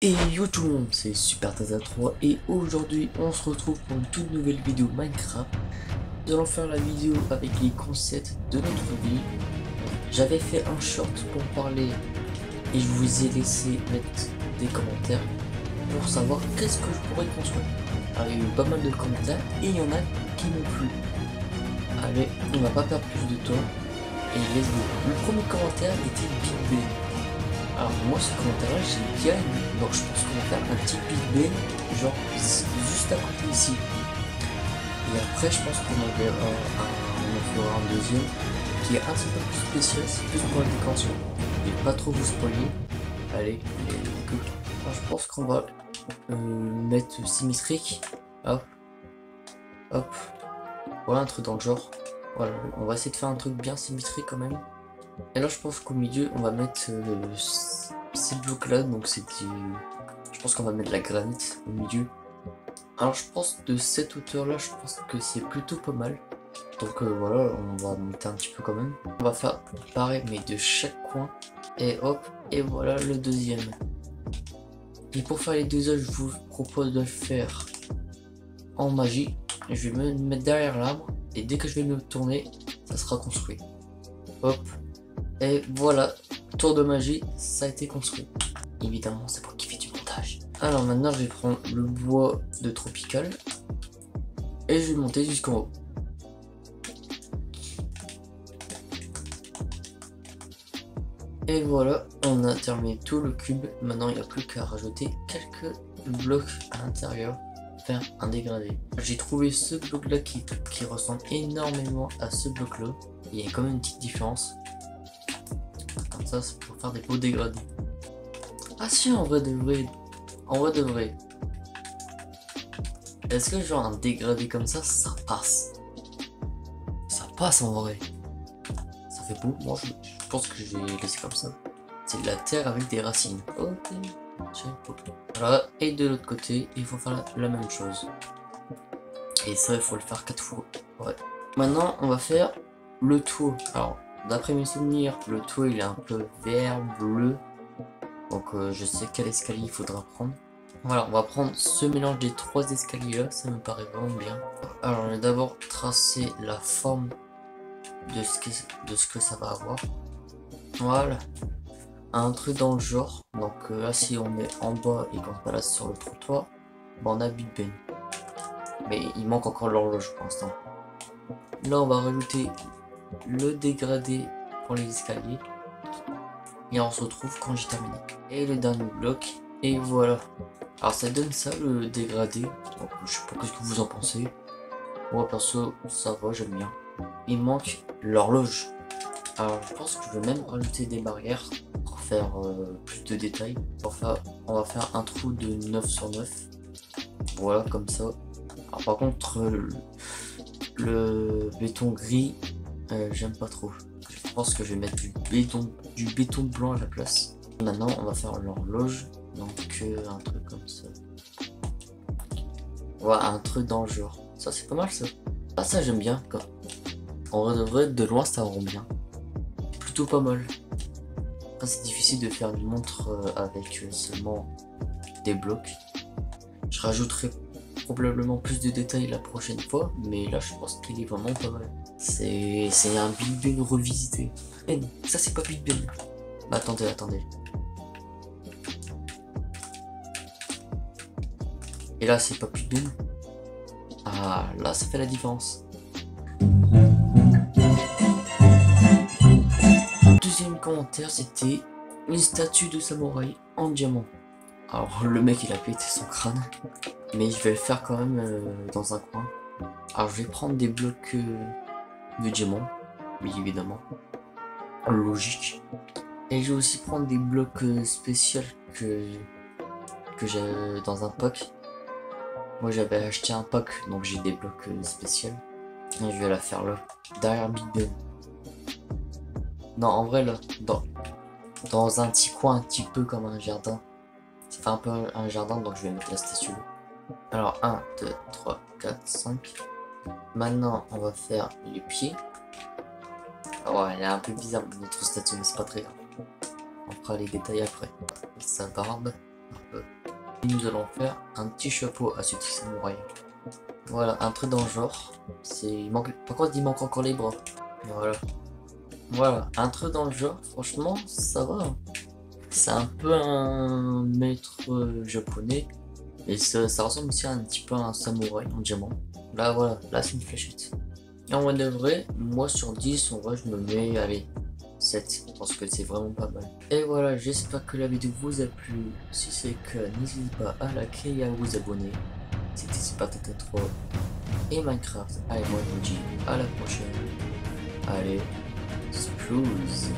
Et yo tout le monde, c'est SuperTaza3 et aujourd'hui on se retrouve pour une toute nouvelle vidéo Minecraft. Nous allons faire la vidéo avec les concepts de notre ville. J'avais fait un short pour parler et je vous ai laissé mettre des commentaires pour savoir qu'est-ce que je pourrais construire. Alors il y a eu pas mal de commentaires et il y en a qui m'ont plu. Allez, on va pas perdre plus de temps et let's go. Le premier commentaire était Big Ben. Alors moi ce commentaire là j'ai bien aimé, donc je pense qu'on va faire un petit Big Ben, genre juste à côté ici. Et après je pense qu'on en verra on en fera un deuxième qui est un petit peu plus spécial, c'est plus pour la décoration. Je vais pas trop vous spoiler. Allez, go. Alors, je pense qu'on va mettre symétrique. Hop, hop. Voilà un truc dans le genre. Voilà, on va essayer de faire un truc bien symétrique quand même. Et là je pense qu'au milieu on va mettre ces blocs là, donc c'est du... Je pense qu'on va mettre la granite au milieu. Alors je pense de cette hauteur là, je pense que c'est plutôt pas mal. Donc voilà, on va monter un petit peu quand même. On va faire pareil mais de chaque coin. Et hop, et voilà le deuxième. Et pour faire les deux autres, je vous propose de le faire en magie. Je vais me mettre derrière l'arbre et dès que je vais me tourner, ça sera construit. Hop. Et voilà, tour de magie, ça a été construit. Évidemment, c'est pour kiffer du montage. Alors maintenant, je vais prendre le bois de tropical et je vais monter jusqu'en haut. Et voilà, on a terminé tout le cube. Maintenant, il n'y a plus qu'à rajouter quelques blocs à l'intérieur, faire un dégradé. J'ai trouvé ce bloc là qui ressemble énormément à ce bloc là. Il y a quand même une petite différence. Comme ça, c'est pour faire des beaux dégradés. Ah si, en vrai de vrai, est-ce que genre un dégradé comme ça passe? Ça passe en vrai. Ça fait beau, moi je pense que je vais laisser comme ça. C'est de la terre avec des racines. Ok, voilà, et de l'autre côté, il faut faire la même chose. Et ça, il faut le faire 4 fois. Ouais. Maintenant, on va faire le toit. Alors, d'après mes souvenirs, le toit il est un peu vert, bleu. Donc je sais quel escalier il faudra prendre. Voilà, on va prendre ce mélange des trois escaliers là, ça me paraît vraiment bien. Alors on va d'abord tracer la forme de ce que ça va avoir. Voilà, un truc dans le genre. Donc là si on est en bas et qu'on se balade sur le trottoir, ben, on a Big Ben. Mais il manque encore l'horloge pour l'instant. Là on va rajouter le dégradé pour les escaliers. Et on se retrouve quand j'ai terminé. Et le dernier bloc, et voilà. Alors ça donne ça le dégradé, donc je sais pas ce que vous en pensez. Moi perso ça va, j'aime bien. Il manque l'horloge. Alors je pense que je vais même rajouter des barrières pour faire plus de détails. On va faire un trou de 9 sur 9. Voilà comme ça. Alors par contre le béton gris j'aime pas trop. Je pense que je vais mettre du béton blanc à la place. Maintenant on va faire l'horloge. Donc un truc comme ça. Ouais, un truc dans le genre. Ça c'est pas mal ça. Ah ça j'aime bien quoi. En vrai de loin ça rend bien. Plutôt pas mal. Après c'est difficile de faire une montre avec seulement des blocs. Je rajouterai probablement plus de détails la prochaine fois. Mais là je pense qu'il est vraiment pas mal. C'est un Big Ben revisité. Ben, ça c'est pas Big Ben. Bah, attendez. Et là c'est pas Big Ben. Ah là ça fait la différence. Deuxième commentaire c'était une statue de samouraï en diamant. Alors le mec il a pété son crâne. Mais je vais le faire quand même dans un coin. Alors je vais prendre des blocs de diamant. Oui évidemment. Logique. Et je vais aussi prendre des blocs spéciaux que j'ai dans un pack. Moi j'avais acheté un pack donc j'ai des blocs spéciaux. Et je vais la faire là. Derrière Big Ben. Non en vrai là. Dans un petit coin un petit peu comme un jardin. Ça fait un peu un jardin donc je vais mettre la statue. Alors 1, 2, 3, 4, 5. Maintenant on va faire les pieds. Oh, elle est un peu bizarre notre statue mais c'est pas très grave. On fera les détails après. Sa barbe. Et nous allons faire un petit chapeau à ce petit samouraï. Voilà, un truc dans le genre. Par contre, il manque encore les bras. Voilà. Voilà, un truc dans le genre, franchement, ça va. C'est un peu un maître japonais. Et ça ressemble aussi un petit peu à un samouraï en diamant. Là, voilà, là c'est une fléchette. Et en vrai de vrai, moi sur 10, en vrai, je me mets, allez, 7. Parce que c'est vraiment pas mal. Et voilà, j'espère que la vidéo vous a plu. Si c'est le cas, n'hésitez pas à liker et à vous abonner. C'était Spartacus 3 et Minecraft. Allez, moi je vous dis à la prochaine. Allez, spruce.